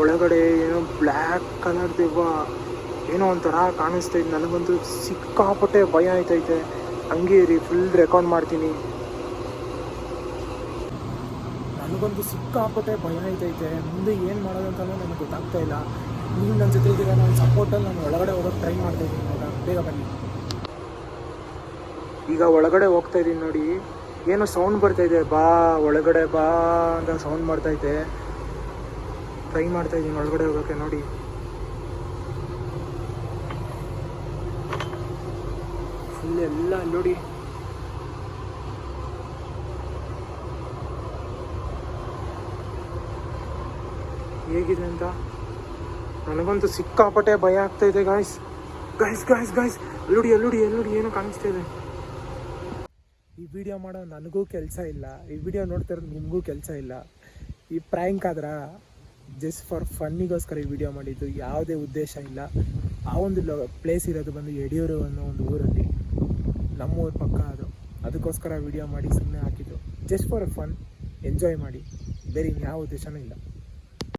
ಒಳಗಡೆ ಏನೋ black colour ದೆವ್ವ ಏನೋ ಒಂಥರ ಕಾಣಿಸ್ತಾ ಇತ್ತು. ನನಗಂತೂ ಸಿಕ್ಕಾಪಟ್ಟೆ ಭಯ ಆಯ್ತೈತೆ. ಹಂಗೆ ರೀ ಫುಲ್ ರೆಕಾರ್ಡ್ ಮಾಡ್ತೀನಿ. ನನಗಂತೂ ಸಿಕ್ಕಾಪಟ್ಟೆ ಭಯ ಆಯ್ತೈತೆ. ಮುಂದೆ ಏನು ಮಾಡೋದಂತಲೂ ನನಗೆ ಗೊತ್ತಾಗ್ತಾ ಇಲ್ಲ. ನೀವು ನನ್ನ ಜೊತೆ ಇದ್ದೀರಾ, ನಾನು ಸಪೋರ್ಟಲ್ಲಿ ನಾನು ಒಳಗಡೆ ಹೋಗೋಕ್ಕೆ ಟ್ರೈ ಮಾಡ್ತಾಯಿದ್ದೀನಿ. ಇವಾಗ ಬೇಗ ಬನ್ನಿ. ಈಗ ಒಳಗಡೆ ಹೋಗ್ತಾ ಇದ್ದೀನಿ ನೋಡಿ, ಏನೋ ಸೌಂಡ್ ಬರ್ತಾಯಿದೆ. ಬಾ ಒಳಗಡೆ ಬಾ ಅಂತ ಸೌಂಡ್ ಬರ್ತಾಯಿದೆ. ಟ್ರೈ ಮಾಡ್ತಾಯಿದ್ದೀನಿ ಒಳಗಡೆ ಹೋಗೋಕ್ಕೆ. ನೋಡಿ ಫುಲ್ ಎಲ್ಲ ನೋಡಿ ಹೇಗಿದೆ ಅಂತ. ನನಗಂತೂ ಸಿಕ್ಕಾಪಟ್ಟೆ ಭಯ ಆಗ್ತಾಯಿದೆ ಗಾಯ್ಸ್. ಗಾಯ್ಸ್ ಗಾಯ್ಸ್ ಗಾಯ್ಸ್ ಅಲ್ಲೋಡಿ ಏನೋ ಕಾಣಿಸ್ತಾ ಇದೆ. ಈ ವಿಡಿಯೋ ಮಾಡೋ ನನಗೂ ಕೆಲಸ ಇಲ್ಲ, ಈ ವಿಡಿಯೋ ನೋಡ್ತಿರೋದು ನಿಮಗೂ ಕೆಲಸ ಇಲ್ಲ. ಈ ಪ್ರ್ಯಾಂಕ್ ಆದ್ರೆ ಜಸ್ಟ್ ಫಾರ್ ಫನ್ನಿಗೋಸ್ಕರ ಈ ವಿಡಿಯೋ ಮಾಡಿದ್ದು, ಯಾವುದೇ ಉದ್ದೇಶ ಇಲ್ಲ. ಆ ಒಂದು ಪ್ಲೇಸ್ ಇರೋದು ಬಂದು ಯಡಿಯೂರು ಅನ್ನೋ ಒಂದು ಊರಲ್ಲಿ, ನಮ್ಮೂರ ಪಕ್ಕ ಅದು. ಅದಕ್ಕೋಸ್ಕರ ವಿಡಿಯೋ ಮಾಡಿ ಸುಮ್ಮನೆ ಹಾಕಿದ್ದು, ಜಸ್ಟ್ ಫಾರ್ ಫನ್. ಎಂಜಾಯ್ ಮಾಡಿ, ಬೇರೆ ಇನ್ಯಾವ ಉದ್ದೇಶನೂ ಇಲ್ಲ.